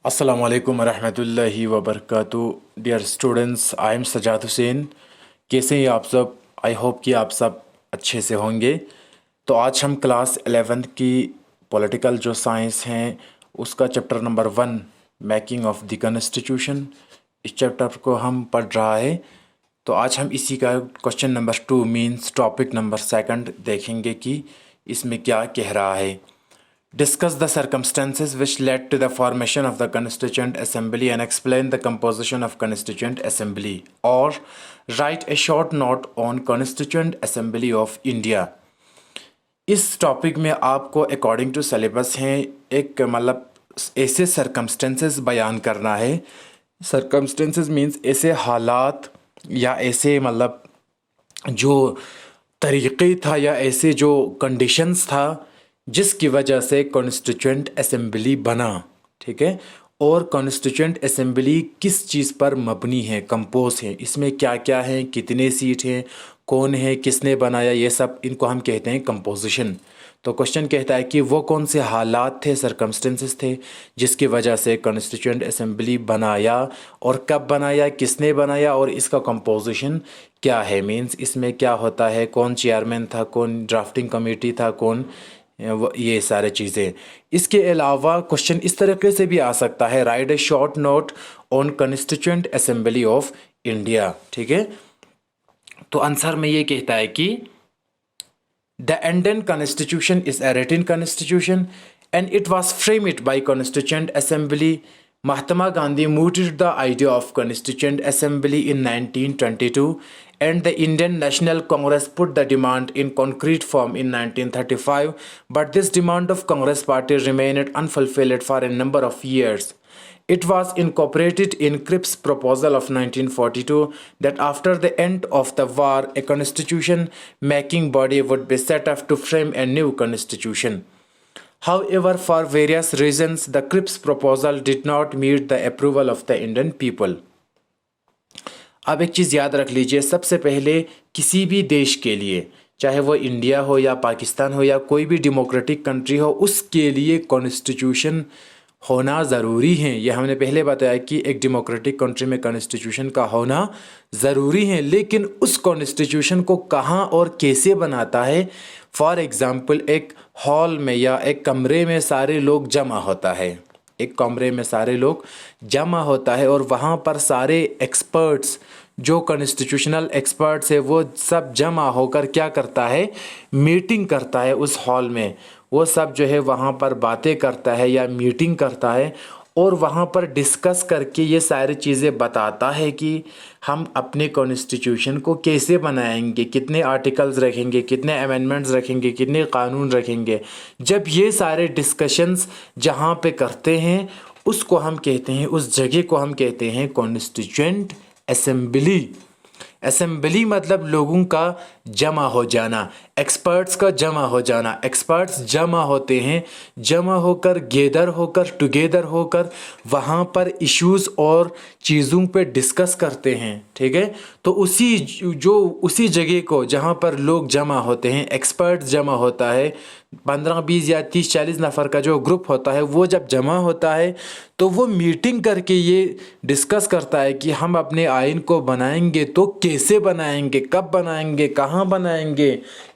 अस्सलाम वालेकुम रहमतुल्लाहि व बरकातुहू। Dear students, I am Sajjad Hussain. कैसे हैं आप सब? आई होप कि आप सब अच्छे से होंगे। तो आज हम क्लास 11th की पॉलिटिकल जो साइंस हैं उसका chapter number 1 making of the constitution, इस चैप्टर को हम पढ़ रहा है। तो आज हम इसी का question number 2 means topic number 2 देखेंगे कि इसमें क्या कह रहा है। Discuss the circumstances which led to the formation of the Constituent Assembly and explain the composition of Constituent Assembly, or write a short note on Constituent Assembly of India। इस topic में आपको अकॉर्डिंग टू सिलेबस हैं एक मतलब ऐसे circumstances बयान करना है। सरकमस्टेंसेस मीन्स ऐसे हालात या ऐसे मतलब जो तरीक़े था या ऐसे जो कंडीशंस था जिसकी वजह से कॉन्स्टिट्यूएंट असेंबली बना। ठीक है, और कॉन्स्टिट्यूएंट असेंबली किस चीज़ पर मबनी है, कंपोज है, इसमें क्या क्या है, कितने सीट हैं, कौन है, किसने बनाया, ये सब इनको हम कहते हैं कंपोजिशन। तो क्वेश्चन कहता है कि वो कौन से हालात थे, सरकमस्टेंसेस थे जिसकी वजह से कॉन्स्टिट्यूएंट असेंबली बनाया और कब बनाया, किसने बनाया और इसका कंपोजिशन क्या है। मीन्स इसमें क्या होता है, कौन चेयरमैन था, कौन ड्राफ्टिंग कमेटी था, कौन ये सारे चीज़ें। इसके अलावा क्वेश्चन इस तरीके से भी आ सकता है, right A short note on constituent assembly of India. ठीक है, तो आंसर में ये कहता है कि the Indian constitution is a written constitution and it was framed by constituent assembly. Mahatma Gandhi mooted the idea of constituent assembly in 1922 and the Indian National Congress put the demand in concrete form in 1935, but this demand of Congress party remained unfulfilled for a number of years. It was incorporated in Cripps' proposal of 1942 that after the end of the war, a constitution-making body would be set up to frame a new constitution. However, for various reasons, the Cripps proposal did not meet the approval of the Indian people. अब एक चीज़ याद रख लीजिए, सबसे पहले किसी भी देश के लिए, चाहे वो इंडिया हो या पाकिस्तान हो या कोई भी डेमोक्रेटिक कंट्री हो, उसके लिए कॉन्स्टिट्यूशन होना ज़रूरी है। यह हमने पहले बताया कि एक डेमोक्रेटिक कंट्री में कॉन्स्टिट्यूशन का होना ज़रूरी है, लेकिन उस कॉन्स्टिट्यूशन को कहाँ और कैसे बनाता है। फॉर एग्ज़ाम्पल, एक हॉल में या एक कमरे में सारे लोग जमा होता है, एक कमरे में सारे लोग जमा होता है और वहाँ पर सारे एक्सपर्ट्स जो कॉन्स्टिट्यूशनल एक्सपर्ट्स है वो सब जमा होकर क्या करता है, मीटिंग करता है उस हॉल में। वो सब जो है वहाँ पर बातें करता है या मीटिंग करता है और वहाँ पर डिस्कस करके ये सारी चीज़ें बताता है कि हम अपने कॉन्स्टिट्यूशन को कैसे बनाएंगे, कितने आर्टिकल्स रखेंगे, कितने अमेंडमेंट्स रखेंगे, कितने कानून रखेंगे। जब ये सारे डिस्कशंस जहाँ पे करते हैं उसको हम कहते हैं, उस जगह को हम कहते हैं कॉन्स्टिट्यूएंट असेंबली। असेंबली मतलब लोगों का जमा हो जाना, एक्सपर्ट्स का जमा हो जाना। एक्सपर्ट्स जमा होते हैं, जमा होकर गेदर होकर टुगेदर होकर वहाँ पर इश्यूज़ और चीज़ों पे डिस्कस करते हैं। ठीक है, तो उसी जगह को जहाँ पर लोग जमा होते हैं, एक्सपर्ट्स जमा होता है, 15 20 या 30 40 नफ़र का जो ग्रुप होता है वो जब जमा होता है तो वो मीटिंग करके ये डिस्कस करता है कि हम अपने आइन को बनाएंगे तो कैसे बनाएंगे, कब बनाएंगे, कहाँ बनाएंगे,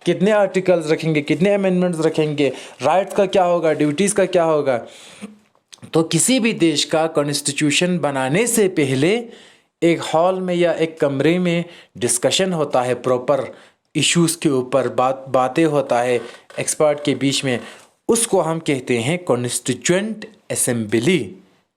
कितने आर्टिकल्स रखेंगे, कितने अमेंडमेंट्स रखेंगे, राइट्स का क्या होगा, ड्यूटीज़ का क्या होगा। तो किसी भी देश का कॉन्स्टिट्यूशन बनाने से पहले एक हॉल में या एक कमरे में डिस्कशन होता है, प्रॉपर इश्यूज़ के ऊपर बातें होता है एक्सपर्ट के बीच में, उसको हम कहते हैं कॉन्स्टिट्यूएंट असेंबली।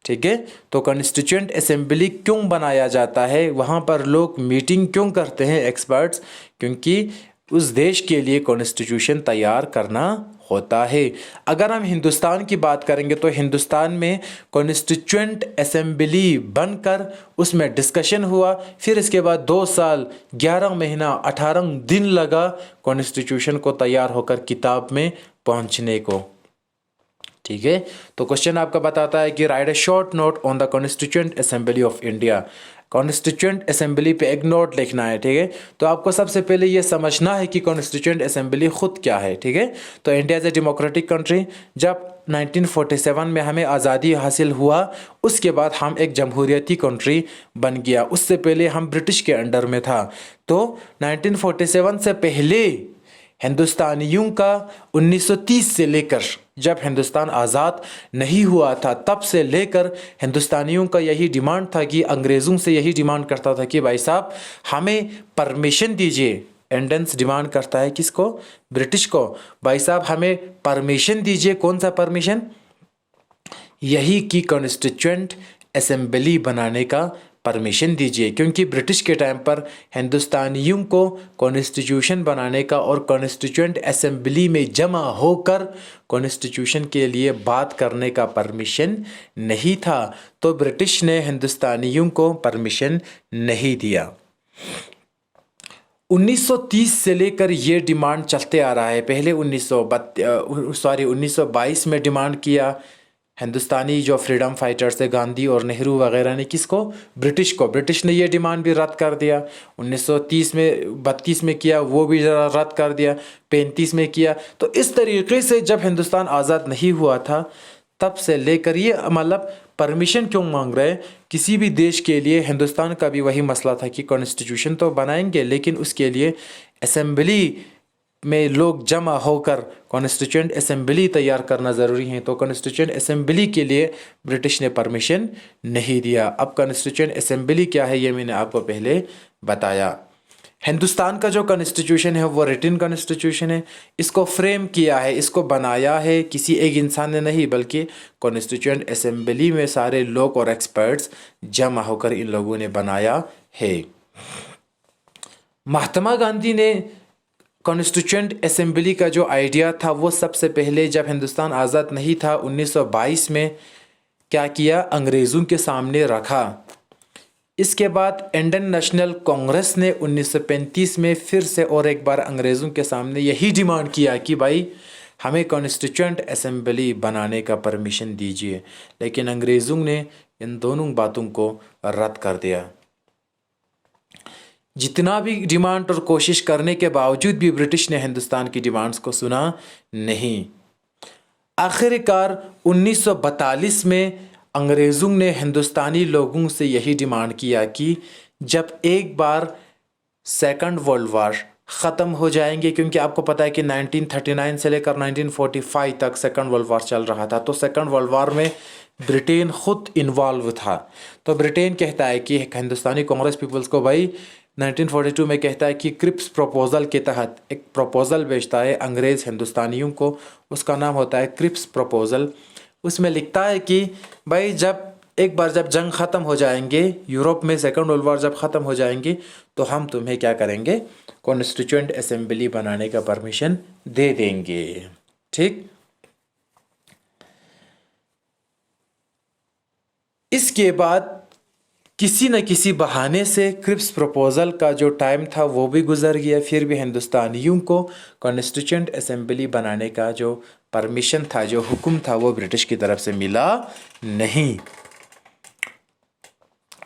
ठीक है, तो कॉन्स्टिट्यूएंट असेंबली क्यों बनाया जाता है, वहाँ पर लोग मीटिंग क्यों करते हैं एक्सपर्ट्स, क्योंकि उस देश के लिए कॉन्स्टिट्यूशन तैयार करना होता है। अगर हम हिंदुस्तान की बात करेंगे तो हिंदुस्तान में कॉन्स्टिट्यूएंट असेंबली बनकर उसमें डिस्कशन हुआ, फिर इसके बाद 2 साल 11 महीना 18 दिन लगा कॉन्स्टिट्यूशन को तैयार होकर किताब में पहुंचने को। ठीक है, तो क्वेश्चन आपका बताता है कि right A short note on the constituent assembly of India. Constituent assembly पे एक नोट लिखना है, ठीक है। तो आपको सबसे पहले ये समझना है कि कॉन्स्टिट्यूएंट असेंबली खुद क्या है, ठीक है। तो India is a democratic country. जब 1947 में हमें आज़ादी हासिल हुआ, उसके बाद हम एक जमहूरियती कंट्री बन गया। उससे पहले हम ब्रिटिश के अंडर में था। तो 1947 से पहले हिंदुस्तानियों का 1930 से लेकर, जब हिंदुस्तान आज़ाद नहीं हुआ था, तब से लेकर हिंदुस्तानियों का यही डिमांड था कि अंग्रेज़ों से यही डिमांड करता था कि भाई साहब हमें परमिशन दीजिए। इंडियंस डिमांड करता है किसको? ब्रिटिश को। भाई साहब हमें परमिशन दीजिए। कौन सा परमिशन? यही कि कॉन्स्टिट्यूएंट असेंबली बनाने का परमिशन दीजिए, क्योंकि ब्रिटिश के टाइम पर हिंदुस्तानियों को कॉन्स्टिट्यूशन बनाने का और कॉन्स्टिट्यूएंट असेंबली में जमा होकर कॉन्स्टिट्यूशन के लिए बात करने का परमिशन नहीं था। तो ब्रिटिश ने हिंदुस्तानियों को परमिशन नहीं दिया। 1930 से लेकर ये डिमांड चलते आ रहा है। पहले 1922 में डिमांड किया हिंदुस्तानी जो फ्रीडम फाइटर्स थे, गांधी और नेहरू वगैरह ने, किसको? ब्रिटिश को। ब्रिटिश ने ये डिमांड भी रद्द कर दिया। 1930 में 32 में किया, वो भी रद्द कर दिया। 35 में किया। तो इस तरीके से जब हिंदुस्तान आज़ाद नहीं हुआ था, तब से लेकर ये मतलब परमिशन क्यों मांग रहे हैं? किसी भी देश के लिए हिंदुस्तान का भी वही मसला था कि कॉन्स्टिट्यूशन तो बनाएंगे, लेकिन उसके लिए असेंबली में लोग जमा होकर कॉन्स्टिट्यूएंट असेंबली तैयार करना ज़रूरी है। तो कॉन्स्टिट्यूएंट असेंबली के लिए ब्रिटिश ने परमिशन नहीं दिया। अब कॉन्स्टिट्यूएंट असेंबली क्या है ये मैंने आपको पहले बताया। हिंदुस्तान का जो कॉन्स्टिट्यूशन है वो रिटन कॉन्स्टिट्यूशन है। इसको फ्रेम किया है, इसको बनाया है किसी एक इंसान ने नहीं, बल्कि कॉन्स्टिट्यूएंट असेंबली में सारे लोग और एक्सपर्ट्स जमा होकर इन लोगों ने बनाया है। महात्मा गांधी ने कॉन्स्टिट्यूएंट असेंबली का जो आइडिया था वो सबसे पहले जब हिंदुस्तान आज़ाद नहीं था 1922 में क्या किया? अंग्रेज़ों के सामने रखा। इसके बाद इंडियन नेशनल कांग्रेस ने 1935 में फिर से और एक बार अंग्रेज़ों के सामने यही डिमांड किया कि भाई हमें कॉन्स्टिट्यूएंट असेंबली बनाने का परमिशन दीजिए, लेकिन अंग्रेज़ों ने इन दोनों बातों को रद्द कर दिया। जितना भी डिमांड और कोशिश करने के बावजूद भी ब्रिटिश ने हिंदुस्तान की डिमांड्स को सुना नहीं। आखिरकार 1942 में अंग्रेज़ों ने हिंदुस्तानी लोगों से यही डिमांड किया कि जब एक बार सेकंड वर्ल्ड वार ख़त्म हो जाएंगे, क्योंकि आपको पता है कि 1939 से लेकर 1945 तक सेकंड वर्ल्ड वार चल रहा था। तो सेकंड वर्ल्ड वार में ब्रिटेन खुद इन्वॉल्व था। तो ब्रिटेन कहता है कि हिंदुस्तानी कांग्रेस पीपल्स को, भाई 1942 में कहता है कि क्रिप्स प्रपोज़ल के तहत एक प्रपोज़ल भेजता है अंग्रेज़ हिंदुस्तानियों को, उसका नाम होता है क्रिप्स प्रपोज़ल। उसमें लिखता है कि भाई जब एक बार जब जंग ख़त्म हो जाएंगे, यूरोप में सेकंड वर्ल्ड वार जब ख़त्म हो जाएंगे, तो हम तुम्हें क्या करेंगे? कॉन्स्टिट्यूएंट असेंबली बनाने का परमिशन दे देंगे। ठीक। इसके बाद किसी न किसी बहाने से क्रिप्स प्रपोज़ल का जो टाइम था वो भी गुजर गया। फिर भी हिंदुस्तानियों को कॉन्स्टिट्यूएंट असेंबली बनाने का जो परमिशन था, जो हुक्म था, वो ब्रिटिश की तरफ से मिला नहीं।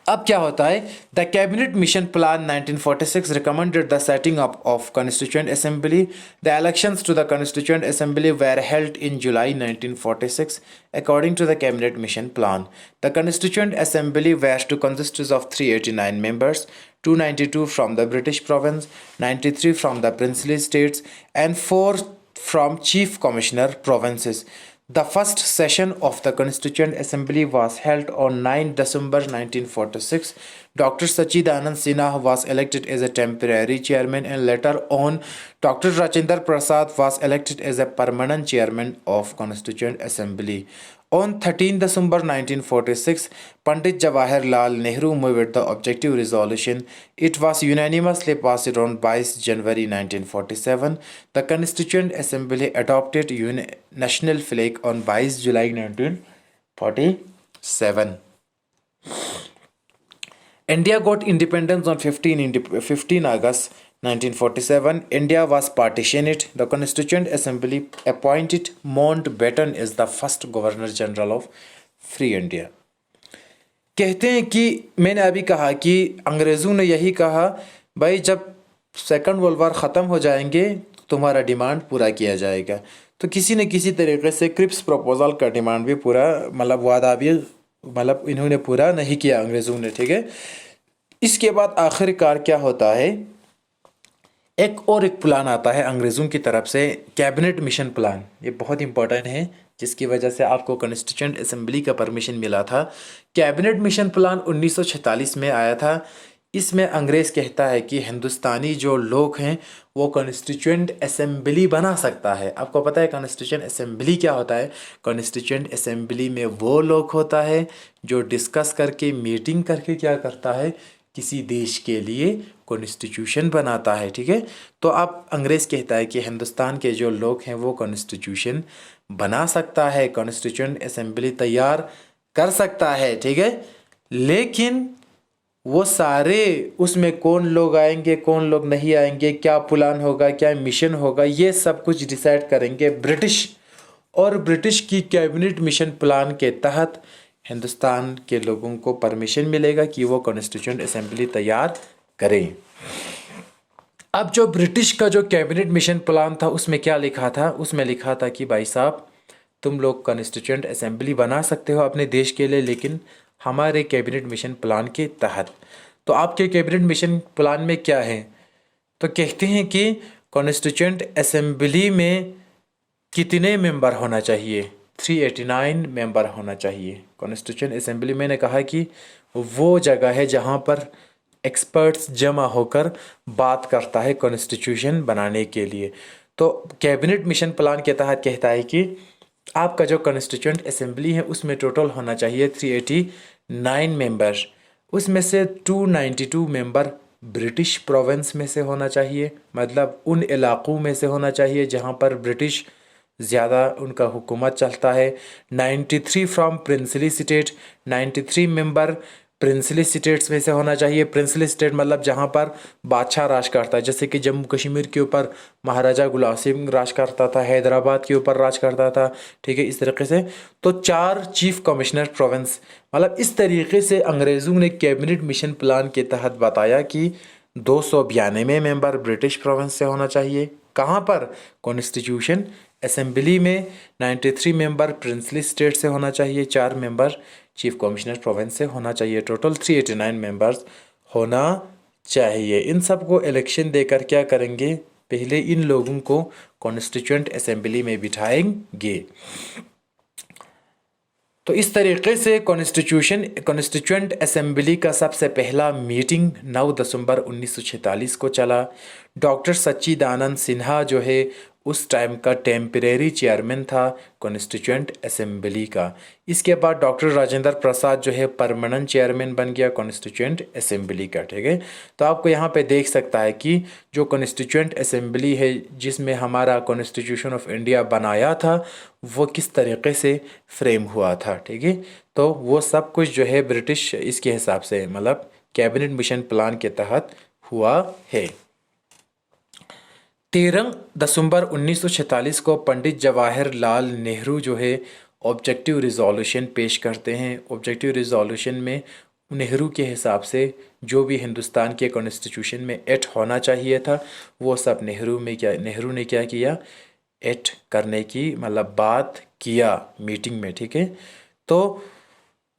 अब क्या होता है? The cabinet mission plan 1946 recommended the setting up of Constituent Assembly. The elections to the Constituent Assembly were held in July 1946 according to the cabinet mission plan. The Constituent Assembly was to consist of 389 members, 292 from the British province, 93 from the princely states, and 4 from chief commissioner provinces. The first session of the Constituent Assembly was held on 9 December 1946. Dr. Sachidanand Sinha was elected as a temporary chairman, and later on Dr. Rajinder Prasad was elected as a permanent chairman of Constituent Assembly. On 13 December 1946, Pandit Jawaharlal Nehru moved the objective resolution. It was unanimously passed on 22 January 1947. The Constituent Assembly adopted national flag on 22 July 1947. India got independence on 15 August 1947. India was partitioned. The Constituent Assembly appointed Mountbatten as the first Governor General of Free India. कहते हैं कि मैंने अभी कहा कि अंग्रेज़ों ने यही कहा, भाई जब सेकंड वर्ल्ड वार ख़त्म हो जाएंगे तुम्हारा डिमांड पूरा किया जाएगा। तो किसी न किसी तरीके से क्रिप्स प्रपोजल का डिमांड भी पूरा, मतलब वादा भी, मतलब इन्होंने पूरा नहीं किया अंग्रेज़ों ने, ठीक है। इसके बाद आखिरकार क्या होता है, एक प्लान आता है अंग्रेज़ों की तरफ से, कैबिनेट मिशन प्लान। ये बहुत इंपॉर्टेंट है, जिसकी वजह से आपको कॉन्स्टिट्यूएंट असेंबली का परमिशन मिला था। कैबिनेट मिशन प्लान 1946 में आया था। इसमें अंग्रेज़ कहता है कि हिंदुस्तानी जो लोग हैं वो कॉन्स्टिट्यूएंट असेंबली बना सकता है। आपको पता है कॉन्स्टिट्यूएंट असेंबली क्या होता है? कॉन्स्टिट्यूएंट असेंबली में वो लोग होता है जो डिस्कस करके, मीटिंग करके क्या करता है, किसी देश के लिए कॉन्स्टिट्यूशन बनाता है, ठीक है। तो अब अंग्रेज़ कहता है कि हिंदुस्तान के जो लोग हैं वो कॉन्स्टिट्यूशन बना सकता है, कॉन्स्टिट्यूएंट असेंबली तैयार कर सकता है, ठीक है। लेकिन वो सारे, उसमें कौन लोग आएंगे, कौन लोग नहीं आएंगे, क्या प्लान होगा, क्या मिशन होगा, ये सब कुछ डिसाइड करेंगे ब्रिटिश। और ब्रिटिश की कैबिनेट मिशन प्लान के तहत हिंदुस्तान के लोगों को परमिशन मिलेगा कि वो कॉन्स्टिट्यूएंट असेंबली तैयार करें। अब जो ब्रिटिश का जो कैबिनेट मिशन प्लान था उसमें क्या लिखा था? उसमें लिखा था कि भाई साहब तुम लोग कॉन्स्टिट्यूएंट असेंबली बना सकते हो अपने देश के लिए, लेकिन हमारे कैबिनेट मिशन प्लान के तहत। तो आपके कैबिनेट मिशन प्लान में क्या है? तो कहते हैं कि कॉन्स्टिट्यूएंट असेंबली में कितने मेंबर होना चाहिए? 389 मेंबर होना चाहिए। कॉन्स्टिट्यूएंट असेंबली, मैंने कहा कि वो जगह है जहाँ पर एक्सपर्ट्स जमा होकर बात करता है कॉन्स्टिट्यूशन बनाने के लिए। तो कैबिनेट मिशन प्लान के तहत कहता है कि आपका जो कॉन्स्टिट्यूएंट असेंबली है उसमें टोटल होना चाहिए 389 मेंबर। उसमें से 292 मेंबर ब्रिटिश प्रोविंस में से होना चाहिए, मतलब उन इलाक़ों में से होना चाहिए जहाँ पर ब्रिटिश ज़्यादा उनका हुकूमत चलता है। 93 from princely state, 93 member princely states में से होना चाहिए। प्रिंसली स्टेट मतलब जहाँ पर बादशाह राज करता है, जैसे कि जम्मू कश्मीर के ऊपर महाराजा गुलाब सिंह राज करता था, हैदराबाद के ऊपर राज करता था, ठीक है, इस तरीके से। तो 4 चीफ कमिश्नर प्रोविंस, मतलब इस तरीके से अंग्रेज़ों ने कैबिनेट मिशन प्लान के तहत बताया कि 292 मेंबर ब्रिटिश प्रोविंस से होना चाहिए। कहाँ पर? कॉन्स्टिट्यूशन असेंबली में। 93 मेंबर प्रिंसली स्टेट से होना चाहिए, 4 मेंबर चीफ कमिश्नर प्रोविंस से होना चाहिए। टोटल 389 मेंबर्स होना चाहिए। इन सब को इलेक्शन देकर क्या करेंगे? पहले इन लोगों को कॉन्स्टिट्यूएंट असेंबली में बिठाएंगे। तो इस तरीके से कॉन्स्टिट्यूएंट असेंबली का सबसे पहला मीटिंग 9 दिसंबर 1946 को चला। डॉक्टर सच्चिदानंद सिन्हा जो है उस टाइम का टेम्परेरी चेयरमैन था कॉन्स्टिट्यूएंट असेंबली का। इसके बाद डॉक्टर राजेंद्र प्रसाद जो है परमानेंट चेयरमैन बन गया कॉन्स्टिट्यूएंट असेंबली का, ठीक है। तो आपको यहाँ पे देख सकता है कि जो कॉन्स्टिट्यूएंट असेंबली है जिसमें हमारा कॉन्स्टिट्यूशन ऑफ इंडिया बनाया था वो किस तरीके से फ्रेम हुआ था, ठीक है। तो वो सब कुछ जो है ब्रिटिश इसके हिसाब से, मतलब कैबिनेट मिशन प्लान के तहत हुआ है। 13 दिसंबर 1946 को पंडित जवाहरलाल नेहरू जो है ऑब्जेक्टिव रिजोल्यूशन पेश करते हैं। ऑब्जेक्टिव रिजोल्यूशन में नेहरू के हिसाब से जो भी हिंदुस्तान के कॉन्स्टिट्यूशन में ऐड होना चाहिए था वो सब नेहरू ने क्या किया, ऐड करने की मतलब बात किया मीटिंग में, ठीक है। तो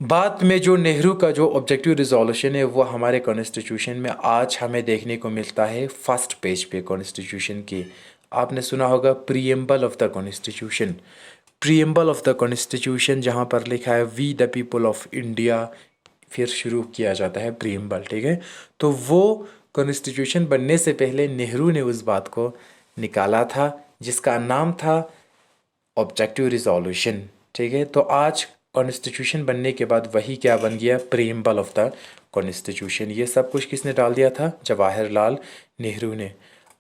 बाद में जो नेहरू का जो ऑब्जेक्टिव रिजोल्यूशन है वो हमारे कॉन्स्टिट्यूशन में आज हमें देखने को मिलता है फर्स्ट पेज पे कॉन्स्टिट्यूशन की। आपने सुना होगा preamble of the constitution. Preamble of the constitution जहाँ पर लिखा है we the people of India, फिर शुरू किया जाता है प्रीएम्बल, ठीक है। तो वो कॉन्स्टिट्यूशन बनने से पहले नेहरू ने उस बात को निकाला था जिसका नाम था ऑब्जेक्टिव रिजोल्यूशन, ठीक है। तो आज कॉन्स्टिट्यूशन बनने के बाद वही क्या बन गया, प्रीएम्बल ऑफ द कॉन्स्टिट्यूशन। ये सब कुछ किसने डाल दिया था? जवाहरलाल नेहरू ने।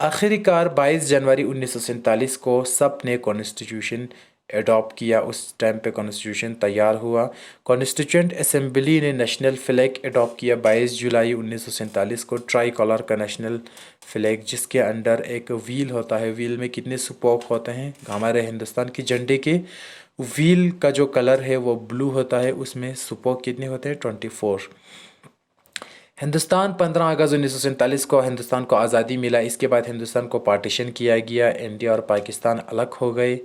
आखिरकार 22 जनवरी 1947 को सब ने कॉन्स्टिट्यूशन एडॉप्ट किया, उस टाइम पे कॉन्स्टिट्यूशन तैयार हुआ। कॉन्स्टिट्यूएंट असेंबली ने नेशनल फ्लैग एडॉप्ट किया 22 जुलाई 1947 को, ट्राई कलर का नेशनल फ्लैग, जिसके अंडर एक व्हील होता है। व्हील में कितने स्पोक होते हैं? हमारे हिंदुस्तान के झंडे के व्हील का जो कलर है वो ब्लू होता है, उसमें स्पोक कितने होते हैं? 24। हिंदुस्तान 15 अगस्त 1947 को हिंदुस्तान को आज़ादी मिला। इसके बाद हिंदुस्तान को पार्टीशन किया गया, इंडिया और पाकिस्तान अलग हो गए,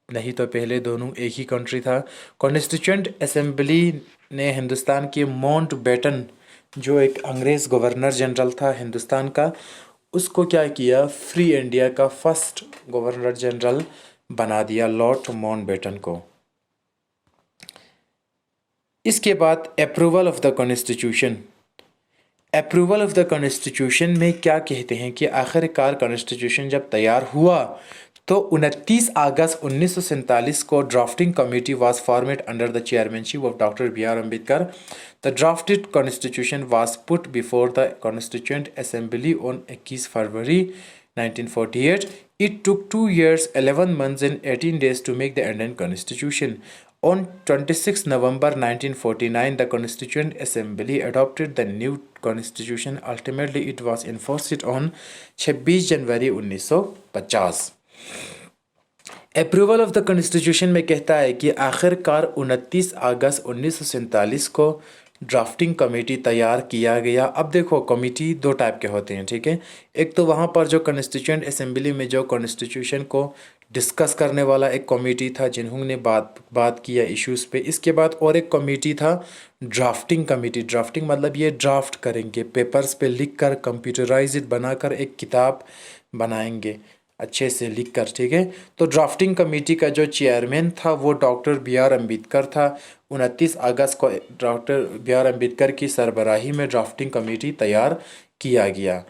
नहीं तो पहले दोनों एक ही कंट्री था। कॉन्स्टिट्यूएंट असेंबली ने हिंदुस्तान के माउंटबेटन, जो एक अंग्रेज़ गवर्नर जनरल था हिंदुस्तान का, उसको क्या किया? फ्री इंडिया का फर्स्ट गवर्नर जनरल बना दिया, लॉर्ड माउंटबेटन को। इसके बाद approval of the constitution. Approval of the constitution में क्या कहते हैं कि आखिरकार कॉन्स्टिट्यूशन जब तैयार हुआ तो 29 अगस्त 1947 को drafting committee was formed under the chairmanship of doctor B.R. Ambedkar. The drafted constitution was put before the Constituent Assembly on 21 February 1948. It took 2 years, 11 months and 18 days to make the Indian Constitution. On 26 November 1949, the Constituent Assembly adopted the new constitution. Ultimately, it was enforced on 26 January 1950। Approval of the constitution में कहता है कि आखिरकार 29 अगस्त 1947 को drafting committee तैयार किया गया। अब देखो, कमेटी दो टाइप के होते हैं, ठीक है। एक तो वहाँ पर जो कॉन्स्टिट्यूएंट असेंबली में जो कॉन्स्टिट्यूशन को डिस्कस करने वाला एक कमेटी था, जिन्होंने बात किया इश्यूज़ पे। इसके बाद और एक कमेटी था ड्राफ्टिंग कमेटी। ड्राफ्टिंग मतलब ये ड्राफ्ट करेंगे, पेपर्स पे लिख कर कंप्यूटराइज बनाकर एक किताब बनाएंगे अच्छे से लिख कर, ठीक है। तो ड्राफ्टिंग कमेटी का जो चेयरमैन था वो डॉक्टर B.R. अम्बेडकर था। 29 अगस्त को डॉक्टर B.R. अम्बेडकर की सरबराही में ड्राफ्टिंग कमेटी तैयार किया गया।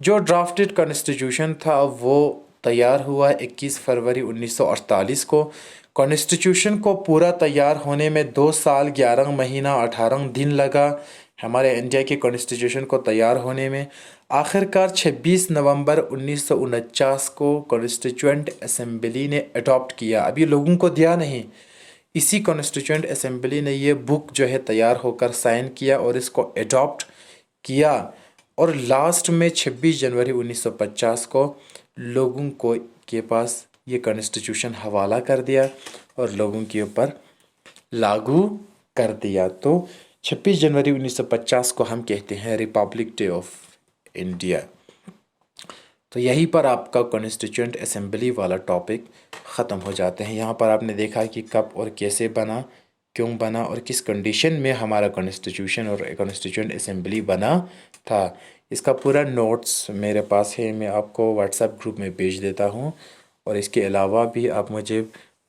जो ड्राफ्टेड कॉन्स्टिट्यूशन था वो तैयार हुआ 21 फरवरी 1948 को। कॉन्स्टिट्यूशन को पूरा तैयार होने में 2 साल 11 महीना 18 दिन लगा हमारे इंडिया के कॉन्स्टिट्यूशन को तैयार होने में। आखिरकार 26 नवंबर 1949 को कॉन्स्टिट्यूएंट असेंबली ने अडॉप्ट किया। अभी लोगों को दिया नहीं, इसी कॉन्स्टिट्यूएंट असेंबली ने ये बुक जो है तैयार होकर साइन किया और इसको अडॉप्ट किया। और लास्ट में 26 जनवरी 1950 को लोगों को के पास ये कॉन्स्टिट्यूशन हवाला कर दिया और लोगों के ऊपर लागू कर दिया। तो 26 जनवरी 1950 को हम कहते हैं रिपब्लिक डे ऑफ इंडिया। तो यहीं पर आपका कॉन्स्टिट्यूएंट असेंबली वाला टॉपिक ख़त्म हो जाते हैं। यहाँ पर आपने देखा कि कब और कैसे बना, क्यों बना और किस कंडीशन में हमारा कॉन्स्टिट्यूशन और कॉन्स्टिट्यूएंट असेंबली बना था। इसका पूरा नोट्स मेरे पास है, मैं आपको व्हाट्सएप ग्रुप में भेज देता हूँ। और इसके अलावा भी आप मुझे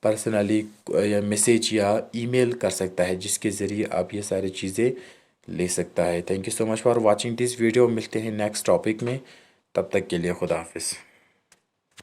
पर्सनली या मैसेज या ईमेल कर सकता है, जिसके ज़रिए आप ये सारी चीज़ें ले सकता है। Thank you so much for watching this video. मिलते हैं नेक्स्ट टॉपिक में, तब तक के लिए खुदा हाफिज़।